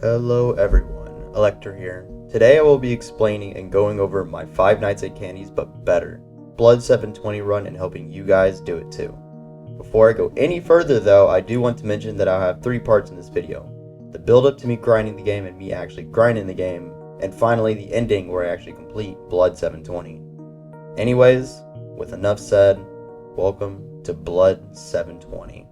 Hello everyone, Elector here. Today I will be explaining and going over my Five Nights at Candy's but better Blood 720 run and helping you guys do it too. Before I go any further though, I do want to mention that I'll have 3 parts in this video. The build up to me grinding the game and me actually grinding the game, and finally the ending where I actually complete Blood 720. Anyways, with enough said, welcome to Blood 720.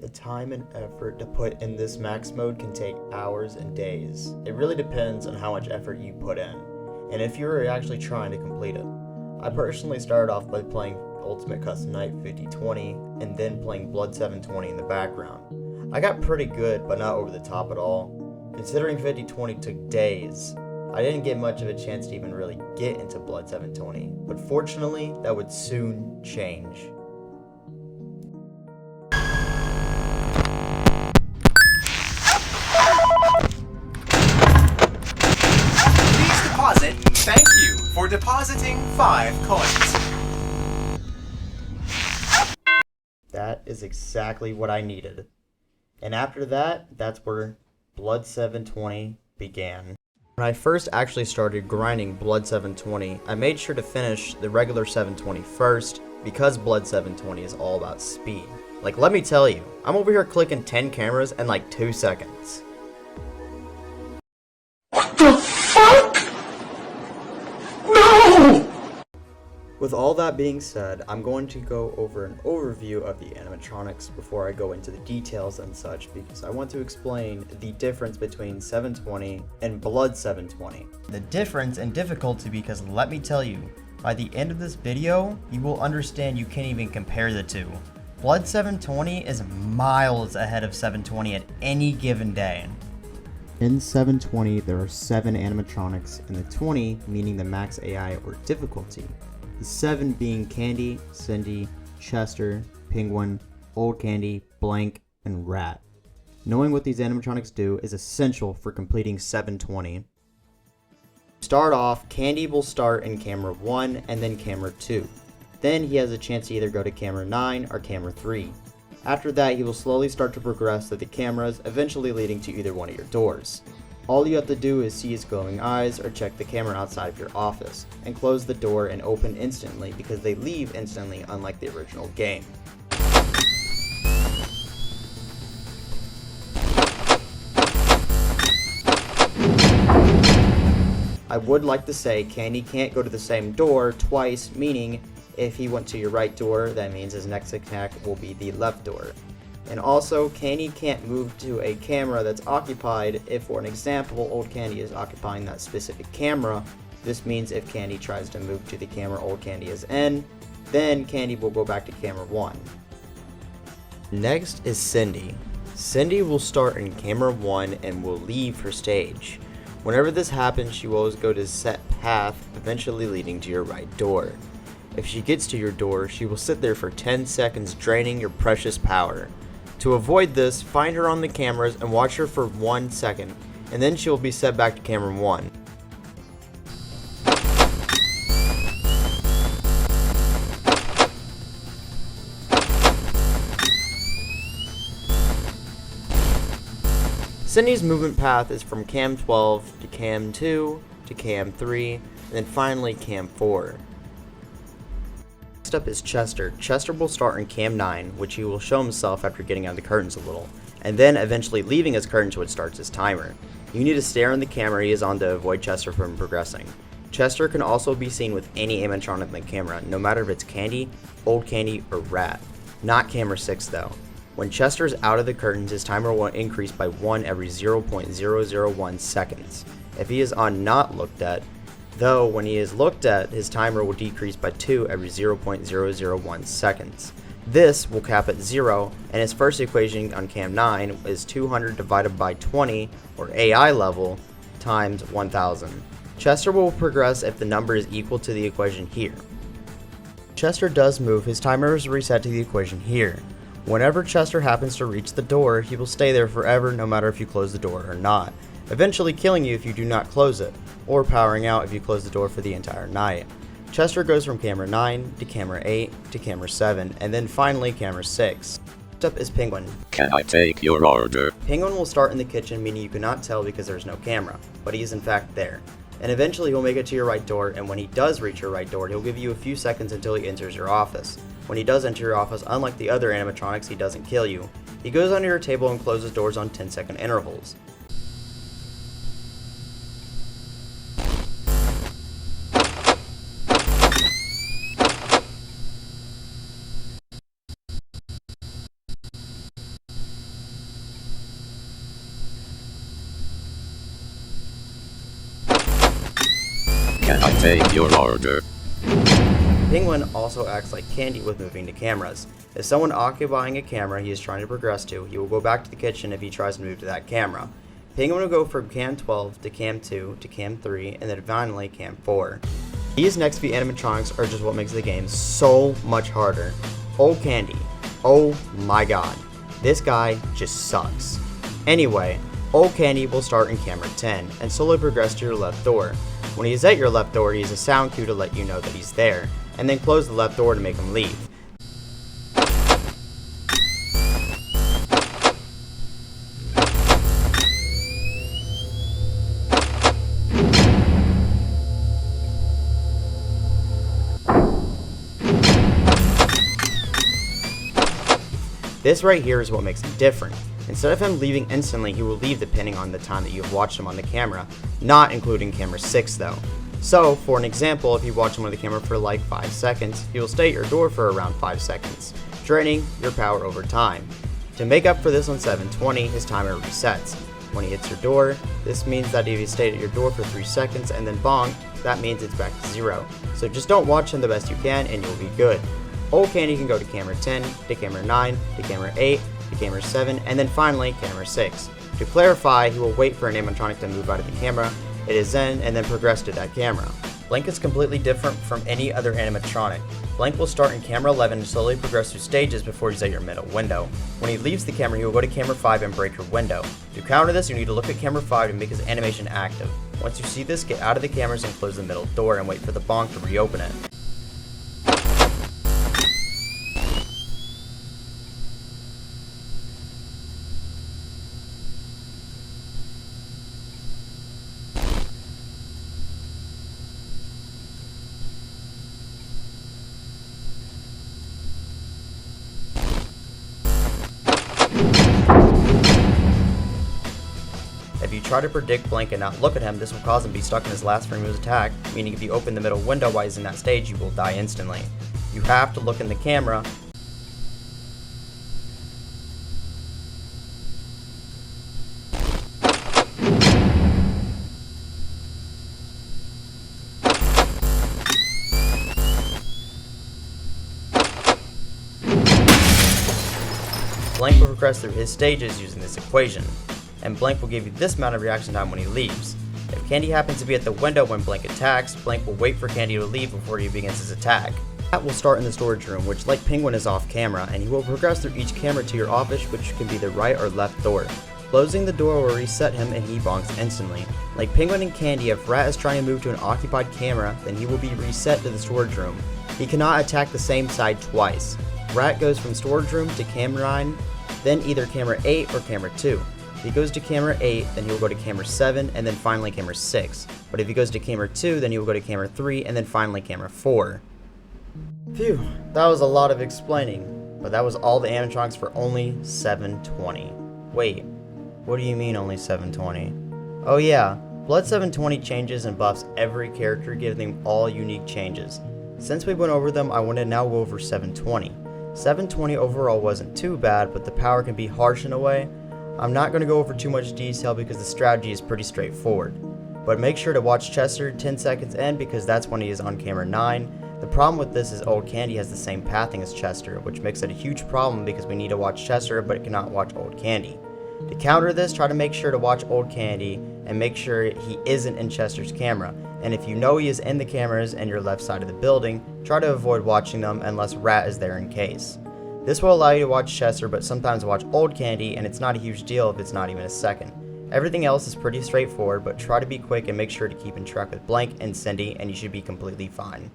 The time and effort to put in this max mode can take hours and days. It really depends on how much effort you put in, and if you're actually trying to complete it. I personally started off by playing Ultimate Custom Night 5020 and then playing Blood 720 in the background. I got pretty good, but not over the top at all. Considering 5020 took days, I didn't get much of a chance to even really get into Blood 720, but fortunately that would soon change. Thank you for depositing 5 coins. That is exactly what I needed. And after that, that's where Blood 720 began. When I first actually started grinding Blood 720, I made sure to finish the regular 720 first, because Blood 720 is all about speed. Like, let me tell you, I'm over here clicking 10 cameras in like 2 seconds. What the fuck? No! With all that being said, I'm going to go over an overview of the animatronics before I go into the details and such, because I want to explain the difference between 720 and Blood 720. The difference in difficulty, because let me tell you, by the end of this video, you will understand you can't even compare the two. Blood 720 is miles ahead of 720 at any given day. In 720, there are 7 animatronics, and the 20 meaning the max AI or difficulty. The 7 being Candy, Cindy, Chester, Penguin, Old Candy, Blank, and Rat. Knowing what these animatronics do is essential for completing 720. To start off, Candy will start in camera 1 and then camera 2. Then he has a chance to either go to camera 9 or camera 3. After that, he will slowly start to progress through the cameras, eventually leading to either one of your doors. All you have to do is see his glowing eyes or check the camera outside of your office, and close the door and open instantly because they leave instantly, unlike the original game. I would like to say Candy can't go to the same door twice, meaning if he went to your right door, that means his next attack will be the left door. And also, Candy can't move to a camera that's occupied if, for an example, Old Candy is occupying that specific camera. This means if Candy tries to move to the camera Old Candy is in, then Candy will go back to camera 1. Next is Cindy. Cindy will start in camera 1 and will leave her stage. Whenever this happens, she will always go to set path, eventually leading to your right door. If she gets to your door, she will sit there for 10 seconds draining your precious power. To avoid this, find her on the cameras and watch her for 1 second, and then she will be set back to camera 1. Cindy's movement path is from cam 12 to cam 2 to cam 3 and then finally cam 4. Next up is Chester. Chester will start in cam 9, which he will show himself after getting out of the curtains a little, and then eventually leaving his curtains when it starts his timer. You need to stare on the camera he is on to avoid Chester from progressing. Chester can also be seen with any animatronic in the camera, no matter if it's Candy, Old Candy, or Rat. Not camera 6 though. When Chester is out of the curtains, his timer will increase by 1 every 0.001 seconds. If he is on not looked at, though when he is looked at, his timer will decrease by 2 every 0.001 seconds. This will cap at 0, and his first equation on cam 9 is 200 divided by 20, or AI level, times 1000. Chester will progress if the number is equal to the equation here. Chester does move, his timer is reset to the equation here. Whenever Chester happens to reach the door, he will stay there forever no matter if you close the door or not, eventually killing you if you do not close it, or powering out if you close the door for the entire night. Chester goes from camera 9 to camera 8 to camera 7, and then finally camera 6. Next up is Penguin. Can I take your order? Penguin will start in the kitchen, meaning you cannot tell because there is no camera, but he is in fact there. And eventually he'll make it to your right door, and when he does reach your right door, he'll give you a few seconds until he enters your office. When he does enter your office, unlike the other animatronics, he doesn't kill you. He goes under your table and closes doors on 10-second intervals. Can I take your order? Penguin also acts like Candy with moving to cameras. If someone occupying a camera he is trying to progress to, he will go back to the kitchen if he tries to move to that camera. Penguin will go from cam 12 to cam 2 to cam 3 and then finally cam 4. These next few animatronics are just what makes the game so much harder. Old Candy. Oh my god. This guy just sucks. Anyway, Old Candy will start in camera 10 and slowly progress to your left door. When he is at your left door, he has a sound cue to let you know that he's there, and then close the left door to make him leave. This right here is what makes him different. Instead of him leaving instantly, he will leave depending on the time that you have watched him on the camera, not including camera 6 though. So, for an example, if you watch him on the camera for like 5 seconds, he will stay at your door for around 5 seconds, draining your power over time. To make up for this on 720, his timer resets. When he hits your door, this means that if he stayed at your door for 3 seconds and then bonked, that means it's back to 0. So just don't watch him the best you can and you'll be good. Old Candy can go to camera 10, to camera 9, to camera 8, to camera 7, and then finally camera 6. To clarify, he will wait for an animatronic to move out of the camera, hit his end, and then progress to that camera. Blank is completely different from any other animatronic. Blank will start in camera 11 and slowly progress through stages before he's at your middle window. When he leaves the camera, he will go to camera 5 and break your window. To counter this, you need to look at camera 5 to make his animation active. Once you see this, get out of the cameras and close the middle door and wait for the bonk to reopen it. If you try to predict Blank and not look at him, this will cause him to be stuck in his last frame of his attack, meaning if you open the middle window while he's in that stage, you will die instantly. You have to look in the camera. Blank will progress through his stages using this equation, and Blank will give you this amount of reaction time when he leaves. If Candy happens to be at the window when Blank attacks, Blank will wait for Candy to leave before he begins his attack. Rat will start in the storage room, which like Penguin is off camera, and he will progress through each camera to your office, which can be the right or left door. Closing the door will reset him and he bonks instantly. Like Penguin and Candy, if Rat is trying to move to an occupied camera, then he will be reset to the storage room. He cannot attack the same side twice. Rat goes from storage room to camera 9, then either camera 8 or camera 2. If he goes to camera 8, then he will go to camera 7, and then finally camera 6. But if he goes to camera 2, then he will go to camera 3, and then finally camera 4. Phew, that was a lot of explaining, but that was all the animatronics for only 720. Wait, what do you mean only 720? Oh yeah, Blood 720 changes and buffs every character, giving them all unique changes. Since we went over them, I want to now go over 720. 720 overall wasn't too bad, but the power can be harsh in a way. I'm not going to go over too much detail because the strategy is pretty straightforward. But make sure to watch Chester 10 seconds in because that's when he is on camera 9. The problem with this is Old Candy has the same pathing as Chester, which makes it a huge problem because we need to watch Chester but cannot watch Old Candy. To counter this, try to make sure to watch Old Candy and make sure he isn't in Chester's camera. And if you know he is in the cameras and your left side of the building, try to avoid watching them unless Rat is there in case. This will allow you to watch Chester but sometimes watch Old Candy, and it's not a huge deal if it's not even a second. Everything else is pretty straightforward, but try to be quick and make sure to keep in track with Blank and Cindy and you should be completely fine.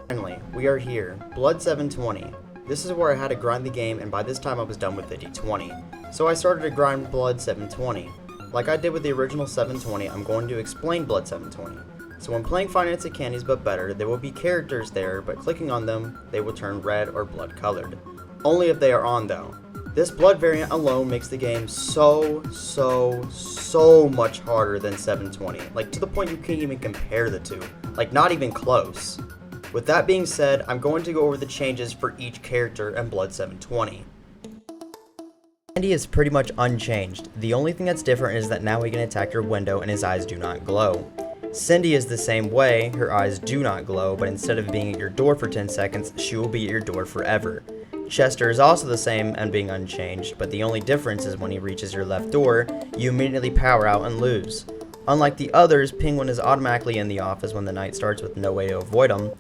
Finally, we are here, Blood 720. This is where I had to grind the game, and by this time I was done with 5020. So I started to grind Blood 720. Like I did with the original 720, I'm going to explain Blood 720. So when playing FNaC Candies but better, there will be characters there, but clicking on them, they will turn red or blood colored. Only if they are on though. This blood variant alone makes the game so much harder than 720. Like to the point you can't even compare the two. Like not even close. With that being said, I'm going to go over the changes for each character in Blood 720. Candy is pretty much unchanged. The only thing that's different is that now he can attack your window and his eyes do not glow. Cindy is the same way, her eyes do not glow, but instead of being at your door for 10 seconds, she will be at your door forever. Chester is also the same and being unchanged, but the only difference is when he reaches your left door, you immediately power out and lose. Unlike the others, Penguin is automatically in the office when the night starts with no way to avoid him.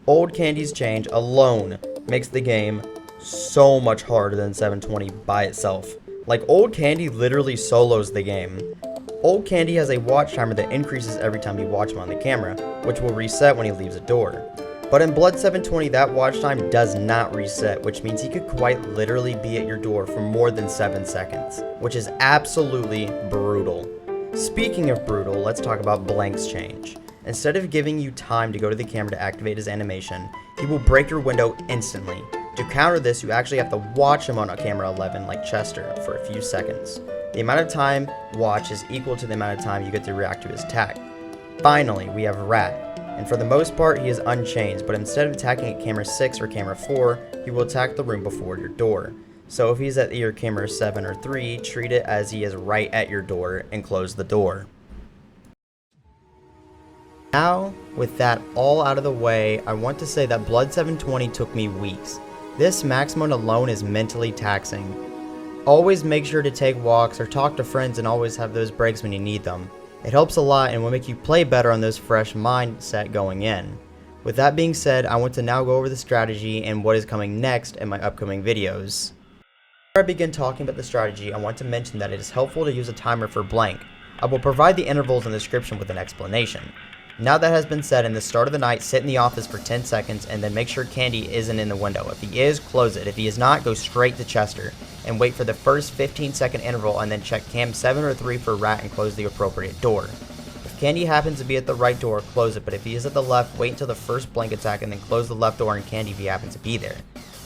Old Candy's change alone makes the game so much harder than 720 by itself. Like Old Candy literally solos the game. Old Candy has a watch timer that increases every time you watch him on the camera, which will reset when he leaves a door. But in Blood 720 that watch time does not reset, which means he could quite literally be at your door for more than 7 seconds, which is absolutely brutal. Speaking of brutal, let's talk about Blank's change. Instead of giving you time to go to the camera to activate his animation, he will break your window instantly. To counter this, you actually have to watch him on camera 11 like Chester for a few seconds. The amount of time watch is equal to the amount of time you get to react to his attack. Finally, we have Rat, and for the most part he is unchanged, but instead of attacking at camera 6 or camera 4, he will attack the room before your door. So if he's at either camera 7 or 3, treat it as he is right at your door and close the door. Now, with that all out of the way, I want to say that Blood 720 took me weeks. This max mode alone is mentally taxing. Always make sure to take walks or talk to friends and always have those breaks when you need them. It helps a lot and will make you play better on those fresh mindset going in. With that being said, I want to now go over the strategy and what is coming next in my upcoming videos. Before I begin talking about the strategy, I want to mention that it is helpful to use a timer for Blank. I will provide the intervals in the description with an explanation. Now that has been said, in the start of the night, sit in the office for 10 seconds and then make sure Candy isn't in the window. If he is, close it. If he is not, go straight to Chester and wait for the first 15-second interval and then check cam 7 or 3 for Rat and close the appropriate door. If Candy happens to be at the right door, close it, but if he is at the left, wait until the first Blank attack and then close the left door and Candy if he happens to be there.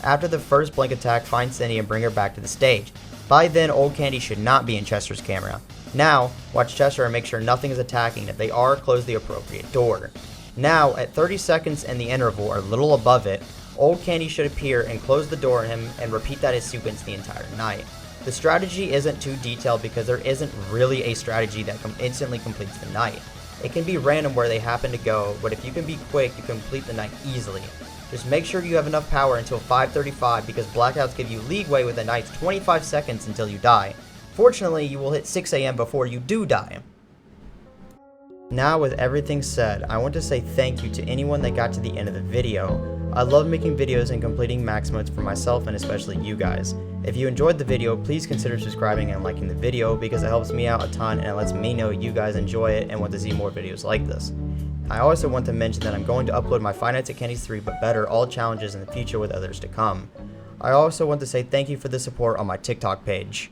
After the first Blank attack, find Cindy and bring her back to the stage. By then, Old Candy should not be in Chester's camera. Now, watch Chester and make sure nothing is attacking. If they are, close the appropriate door. Now, at 30 seconds in the interval or a little above it, Old Candy should appear and close the door on him and repeat that as sequence the entire night. The strategy isn't too detailed because there isn't really a strategy that instantly completes the night. It can be random where they happen to go, but if you can be quick, you complete the night easily. Just make sure you have enough power until 5:35 because blackouts give you leeway with the night's 25 seconds until you die. Fortunately, you will hit 6 AM before you do die. Now with everything said, I want to say thank you to anyone that got to the end of the video. I love making videos and completing max modes for myself and especially you guys. If you enjoyed the video, please consider subscribing and liking the video because it helps me out a ton and it lets me know you guys enjoy it and want to see more videos like this. I also want to mention that I'm going to upload my FNaC Candies 3 but better all challenges in the future with others to come. I also want to say thank you for the support on my TikTok page.